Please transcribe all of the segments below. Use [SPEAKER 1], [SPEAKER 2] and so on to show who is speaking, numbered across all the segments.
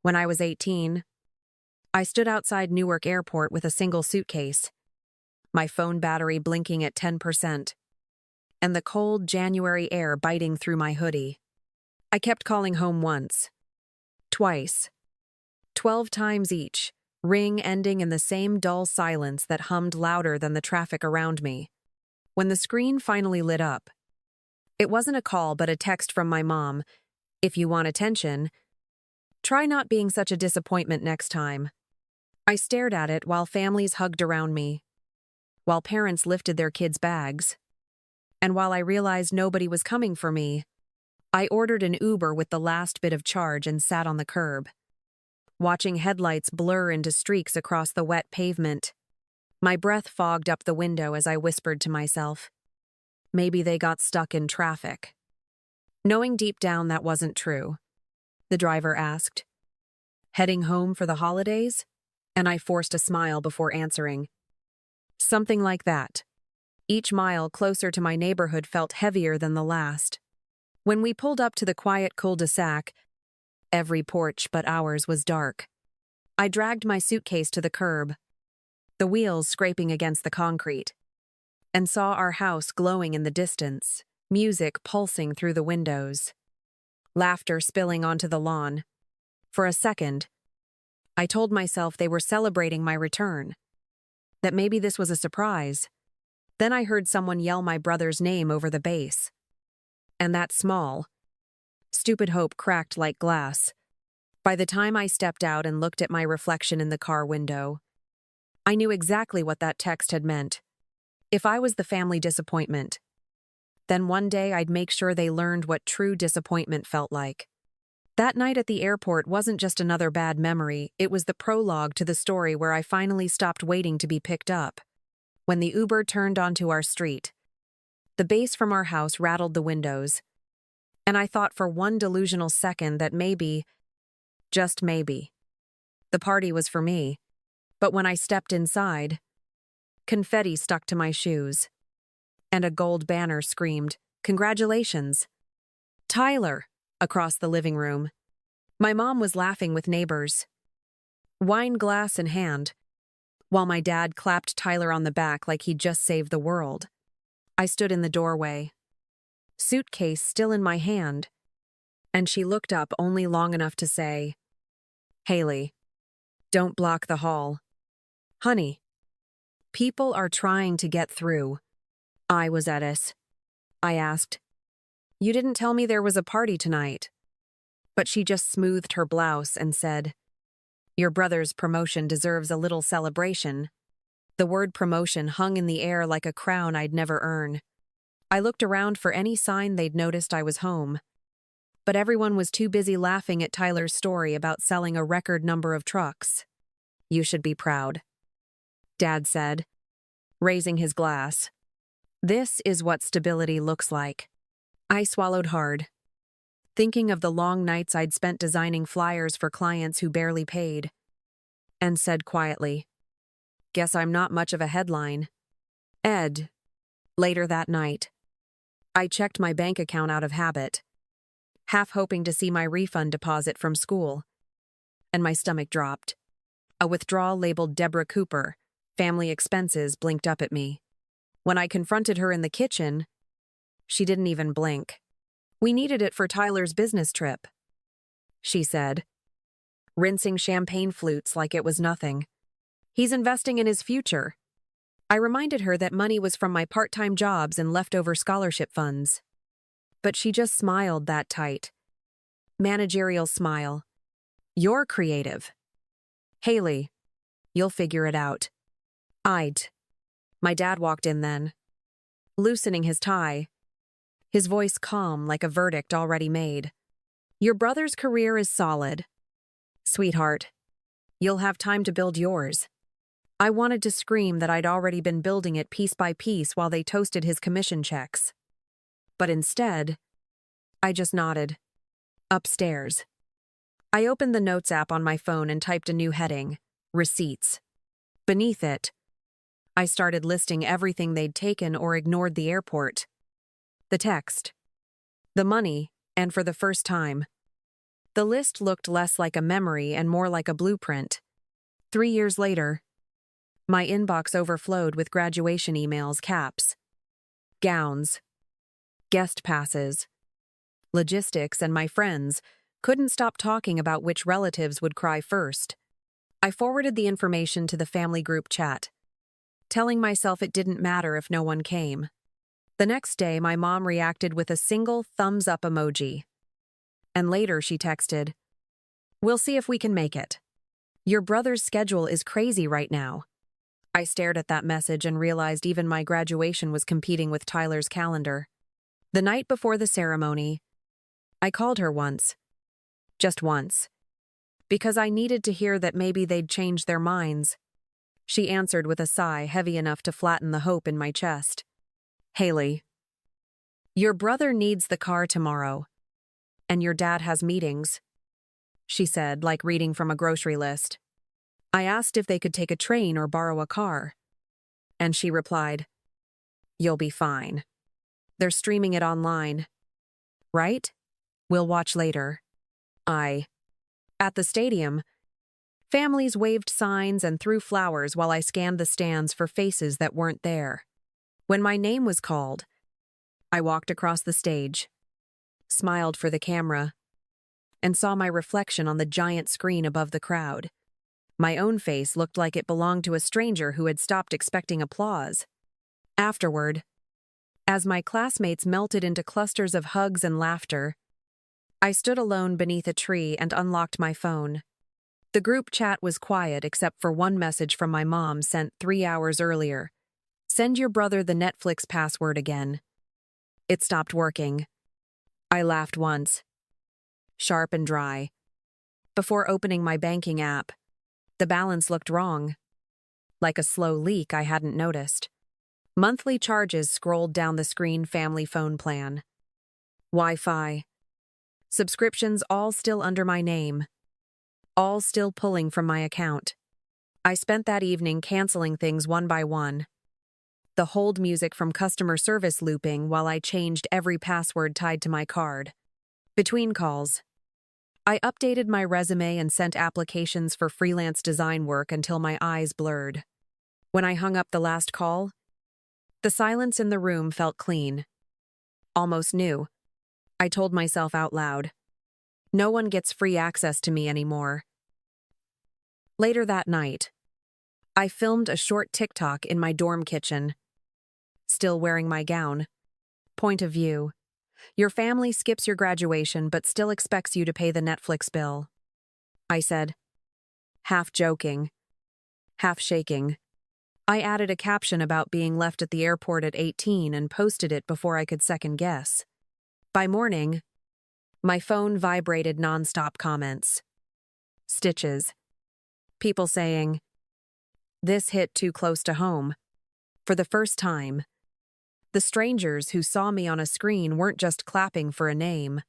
[SPEAKER 1] When I was 18, I stood outside Newark Airport with a single suitcase, my phone battery blinking at 10%, and the cold January air biting through my hoodie. I kept calling home once, twice, 12 times each, ring ending in the same dull silence that hummed louder than the traffic around me. When the screen finally lit up, it wasn't a call but a text from my mom. If you want attention, try not being such a disappointment next time. I stared at it while families hugged around me, while parents lifted their kids' bags, and while I realized nobody was coming for me. I ordered an Uber with the last bit of charge and sat on the curb, watching headlights blur into streaks across the wet pavement. My breath fogged up the window as I whispered to myself, maybe they got stuck in traffic. Knowing deep down that wasn't true, the driver asked, "Heading home for the holidays?" And I forced a smile before answering. Something like that. Each mile closer to my neighborhood felt heavier than the last. When we pulled up to the quiet cul-de-sac, every porch but ours was dark. I dragged my suitcase to the curb, the wheels scraping against the concrete, and saw our house glowing in the distance, music pulsing through the windows, laughter spilling onto the lawn. For a second, I told myself they were celebrating my return, that maybe this was a surprise. Then I heard someone yell my brother's name over the bass. And that small, stupid hope cracked like glass. By the time I stepped out and looked at my reflection in the car window, I knew exactly what that text had meant. If I was the family disappointment, then one day I'd make sure they learned what true disappointment felt like. That night at the airport wasn't just another bad memory, it was the prologue to the story where I finally stopped waiting to be picked up. When the Uber turned onto our street, the bass from our house rattled the windows, and I thought for one delusional second that maybe, just maybe, the party was for me. But when I stepped inside, confetti stuck to my shoes, and a gold banner screamed, "Congratulations, Tyler!" across the living room. My mom was laughing with neighbors, wine glass in hand, while my dad clapped Tyler on the back like he'd just saved the world. I stood in the doorway, suitcase still in my hand, and she looked up only long enough to say, "Haley, don't block the hall. Honey, people are trying to get through." I was Edis. I asked, "You didn't tell me there was a party tonight." But she just smoothed her blouse and said, "Your brother's promotion deserves a little celebration." The word promotion hung in the air like a crown I'd never earn. I looked around for any sign they'd noticed I was home, but everyone was too busy laughing at Tyler's story about selling a record number of trucks. "You should be proud," Dad said, raising his glass. "This is what stability looks like." I swallowed hard, thinking of the long nights I'd spent designing flyers for clients who barely paid, and said quietly, "Guess I'm not much of a headline." Ed. Later that night, I checked my bank account out of habit, half hoping to see my refund deposit from school, and my stomach dropped. A withdrawal labeled Deborah Cooper, family expenses, blinked up at me. When I confronted her in the kitchen, she didn't even blink. "We needed it for Tyler's business trip," she said, rinsing champagne flutes like it was nothing. "He's investing in his future." I reminded her that money was from my part-time jobs and leftover scholarship funds. But she just smiled that tight, managerial smile. "You're creative. Haley, you'll figure it out." I'd. My dad walked in then, loosening his tie, his voice calm like a verdict already made. "Your brother's career is solid. Sweetheart, you'll have time to build yours." I wanted to scream that I'd already been building it piece by piece while they toasted his commission checks. But instead, I just nodded. Upstairs. I opened the Notes app on my phone and typed a new heading, Receipts. Beneath it, I started listing everything they'd taken or ignored the airport. The text, the money, and for the first time, The list looked less like a memory and more like a blueprint. 3 years later, my inbox overflowed with graduation emails, caps, gowns, guest passes, logistics, and my friends couldn't stop talking about which relatives would cry first. I forwarded the information to the family group chat, telling myself it didn't matter if no one came. The next day, my mom reacted with a single thumbs-up emoji. And later she texted, "We'll see if we can make it. Your brother's schedule is crazy right now." I stared at that message and realized even my graduation was competing with Tyler's calendar. The night before the ceremony, I called her once. Just once. Because I needed to hear that maybe they'd changed their minds. She answered with a sigh heavy enough to flatten the hope in my chest. "Haley, your brother needs the car tomorrow, and your dad has meetings," she said, like reading from a grocery list. I asked if they could take a train or borrow a car, and she replied, "You'll be fine. They're streaming it online. Right? We'll watch later." At the stadium, families waved signs and threw flowers while I scanned the stands for faces that weren't there. When my name was called, I walked across the stage, smiled for the camera, and saw my reflection on the giant screen above the crowd. My own face looked like it belonged to a stranger who had stopped expecting applause. Afterward, as my classmates melted into clusters of hugs and laughter, I stood alone beneath a tree and unlocked my phone. The group chat was quiet except for one message from my mom sent 3 hours earlier. "Send your brother the Netflix password again." It stopped working. I laughed once, sharp and dry. Before opening my banking app, the balance looked wrong, like a slow leak I hadn't noticed. Monthly charges scrolled down the screen. Family phone plan, Wi-Fi, subscriptions all still under my name, all still pulling from my account. I spent that evening canceling things one by one, the hold music from customer service looping while I changed every password tied to my card. Between calls, I updated my resume and sent applications for freelance design work until my eyes blurred. When I hung up the last call, the silence in the room felt clean, almost new. I told myself out loud, "No one gets free access to me anymore." Later that night, I filmed a short TikTok in my dorm kitchen, still wearing my gown. Point of view: your family skips your graduation but still expects you to pay the Netflix bill, I said, half joking, half shaking. I added a caption about being left at the airport at 18 and posted it before I could second guess. By morning, my phone vibrated nonstop comments. Stitches. People saying, "This hit too close to home." For the first time, the strangers who saw me on a screen weren't just clapping for a name.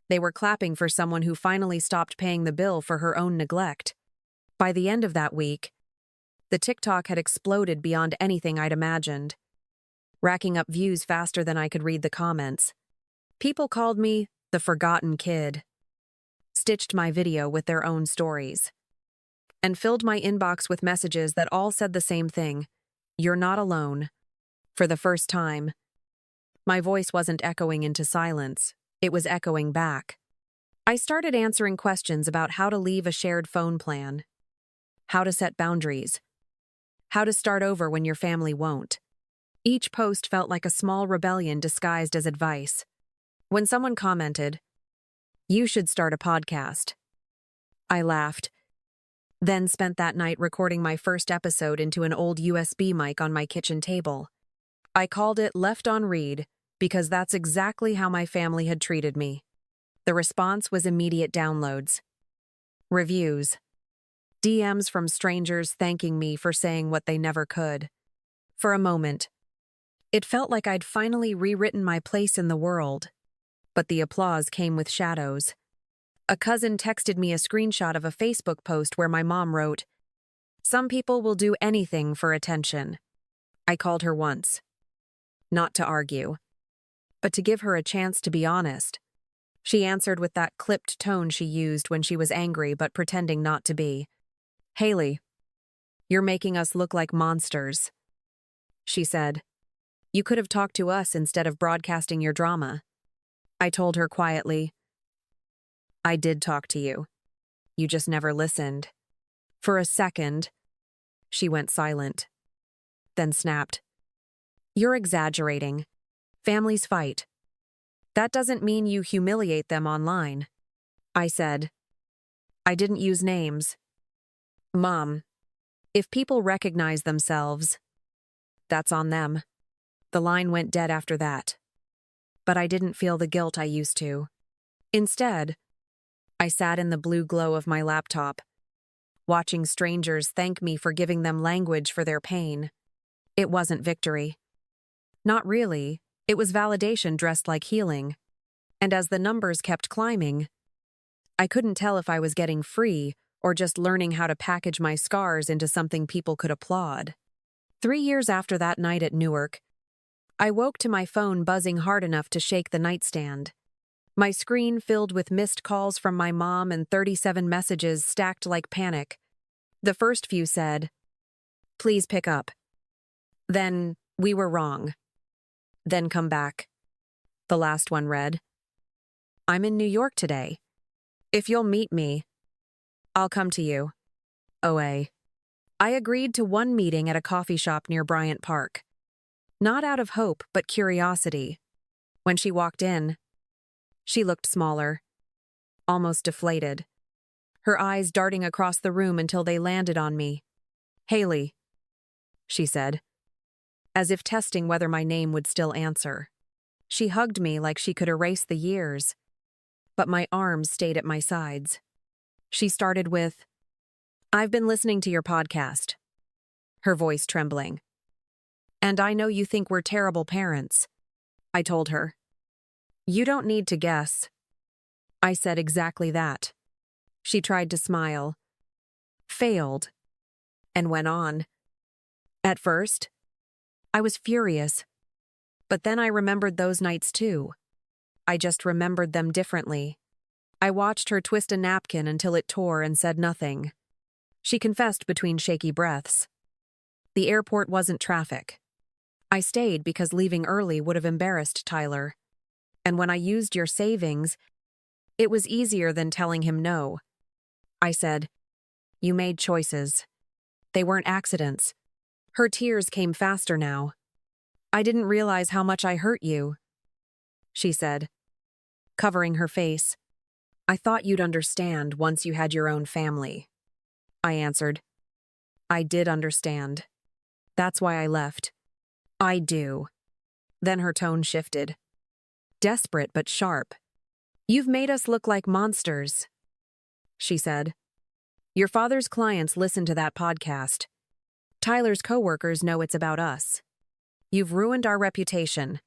[SPEAKER 1] They were clapping for someone who finally stopped paying the bill for her own neglect. By the end of that week, the TikTok had exploded beyond anything I'd imagined, racking up views faster than I could read the comments. People called me the forgotten kid, stitched my video with their own stories, and filled my inbox with messages that all said the same thing: "You're not alone." For the first time, my voice wasn't echoing into silence, it was echoing back. I started answering questions about how to leave a shared phone plan, how to set boundaries, how to start over when your family won't. Each post felt like a small rebellion disguised as advice. When someone commented, "You should start a podcast," I laughed, then spent that night recording my first episode into an old USB mic on my kitchen table. I called it Left on Read because that's exactly how my family had treated me. The response was immediate downloads, reviews, DMs from strangers thanking me for saying what they never could. For a moment, it felt like I'd finally rewritten my place in the world. But the applause came with shadows. A cousin texted me a screenshot of a Facebook post where my mom wrote, "Some people will do anything for attention." I called her once, not to argue, but to give her a chance to be honest. She answered with that clipped tone she used when she was angry but pretending not to be. Haley, you're making us look like monsters, she said. You could have talked to us instead of broadcasting your drama. I told her quietly. I did talk to you. You just never listened. For a second, she went silent. Then snapped. You're exaggerating. Families fight. That doesn't mean you humiliate them online. I said. I didn't use names. Mom, if people recognize themselves, that's on them. The line went dead after that. But I didn't feel the guilt I used to. Instead, I sat in the blue glow of my laptop, watching strangers thank me for giving them language for their pain. It wasn't victory. Not really. It was validation dressed like healing. And as the numbers kept climbing, I couldn't tell if I was getting free or just learning how to package my scars into something people could applaud. 3 years after that night at Newark, I woke to my phone buzzing hard enough to shake the nightstand. My screen filled with missed calls from my mom and 37 messages stacked like panic. The first few said, "Please pick up." Then, "We were wrong." Then come back. The last one read, "I'm in New York today. If you'll meet me, I'll come to you. OA." I agreed to one meeting at a coffee shop near Bryant Park. Not out of hope, but curiosity. When she walked in, she looked smaller, almost deflated, her eyes darting across the room until they landed on me. "Haley," she said, as if testing whether my name would still answer. She hugged me like she could erase the years, but my arms stayed at my sides. She started with, "I've been listening to your podcast," her voice trembling. "And I know you think we're terrible parents," I told her. "You don't need to guess." I said exactly that. She tried to smile, failed, and went on. At first, I was furious, but then I remembered those nights too. I just remembered them differently. I watched her twist a napkin until it tore and said nothing. She confessed between shaky breaths. The airport wasn't traffic. I stayed because leaving early would have embarrassed Tyler. And when I used your savings, it was easier than telling him no. I said, "You made choices. They weren't accidents." Her tears came faster now. "I didn't realize how much I hurt you," she said, covering her face. "I thought you'd understand once you had your own family." I answered, "I did understand. That's why I left. I do." Then her tone shifted. Desperate but sharp. "You've made us look like monsters," she said. "Your father's clients listen to that podcast. Tyler's coworkers know it's about us. You've ruined our reputation,"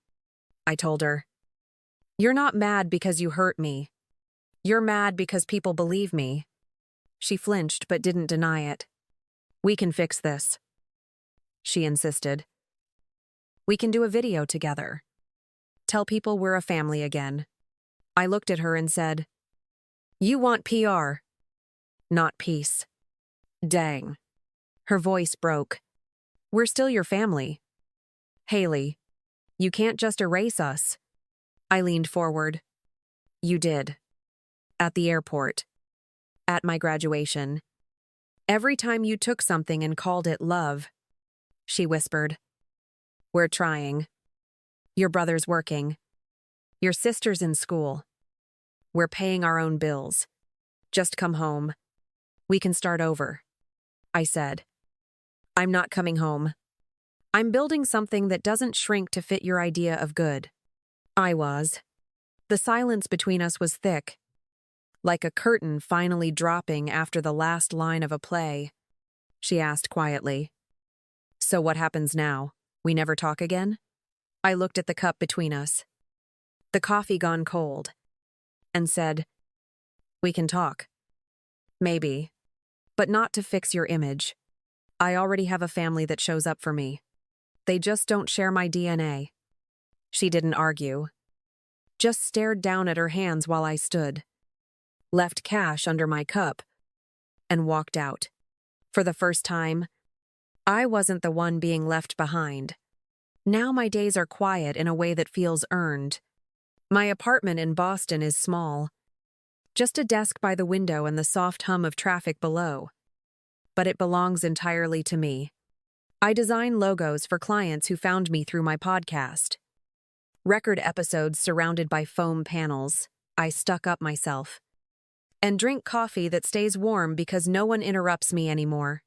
[SPEAKER 1] I told her. "You're not mad because you hurt me. You're mad because people believe me." She flinched but didn't deny it. "We can fix this," she insisted. "We can do a video together. Tell people we're a family again." I looked at her and said, "You want PR, not peace." Dang. Her voice broke. "We're still your family. Haley, you can't just erase us." I leaned forward. "You did. At the airport. At my graduation. Every time you took something and called it love," she whispered. "We're trying. Your brother's working. Your sister's in school. We're paying our own bills. Just come home. We can start over." I said, "I'm not coming home. I'm building something that doesn't shrink to fit your idea of good." I was. The silence between us was thick, like a curtain finally dropping after the last line of a play. She asked quietly, "So what happens now? We never talk again?" I looked at the cup between us, the coffee gone cold, and said, "We can talk. Maybe. But not to fix your image. I already have a family that shows up for me. They just don't share my DNA." She didn't argue. just stared down at her hands while I stood, left cash under my cup, and walked out. For the first time, I wasn't the one being left behind. Now my days are quiet in a way that feels earned. My apartment in Boston is small, just a desk by the window and the soft hum of traffic below. But it belongs entirely to me. I design logos for clients who found me through my podcast. Record episodes surrounded by foam panels. I stuck up myself. And drink coffee that stays warm because no one interrupts me anymore.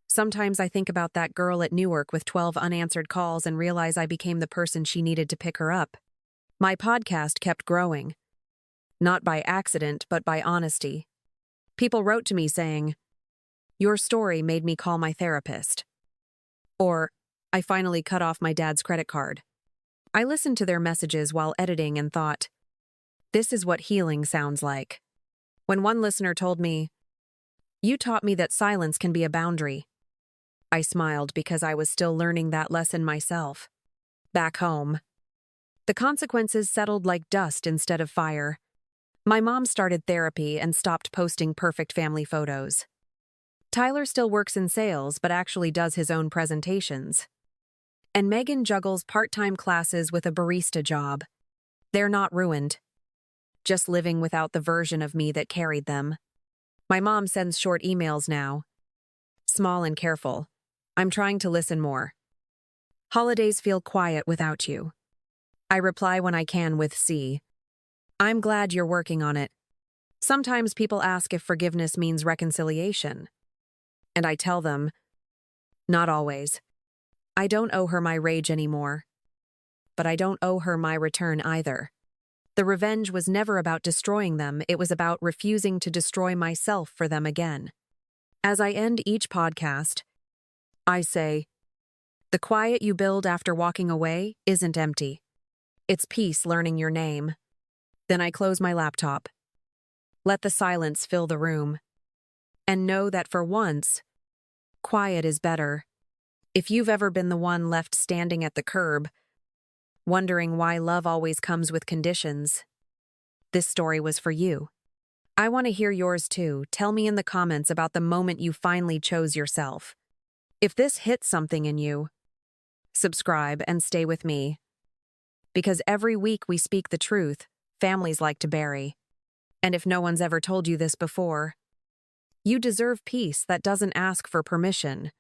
[SPEAKER 1] Sometimes I think about that girl at Newark with 12 unanswered calls and realize I became the person she needed to pick her up. My podcast kept growing. Not by accident, but by honesty. People wrote to me saying, "Your story made me call my therapist." Or, "I finally cut off my dad's credit card." I listened to their messages while editing and thought, this is what healing sounds like. When one listener told me, "You taught me that silence can be a boundary," I smiled because I was still learning that lesson myself. Back home, the consequences settled like dust instead of fire. My mom started therapy and stopped posting perfect family photos. Tyler still works in sales but actually does his own presentations. And Megan juggles part-time classes with a barista job. They're not ruined, just living without the version of me that carried them. My mom sends short emails now. Small and careful. I'm trying to listen more. Holidays feel quiet without you. I reply when I can with C. I'm glad you're working on it. Sometimes people ask if forgiveness means reconciliation. And I tell them, not always. I don't owe her my rage anymore. But I don't owe her my return either. The revenge was never about destroying them, it was about refusing to destroy myself for them again. As I end each podcast, I say, the quiet you build after walking away isn't empty. It's peace learning your name. Then I close my laptop. Let the silence fill the room. And know that for once, quiet is better. If you've ever been the one left standing at the curb, wondering why love always comes with conditions, this story was for you. I want to hear yours too. Tell me in the comments about the moment you finally chose yourself. If this hits something in you, subscribe and stay with me. Because every week we speak the truth families like to bury. And if no one's ever told you this before, you deserve peace that doesn't ask for permission.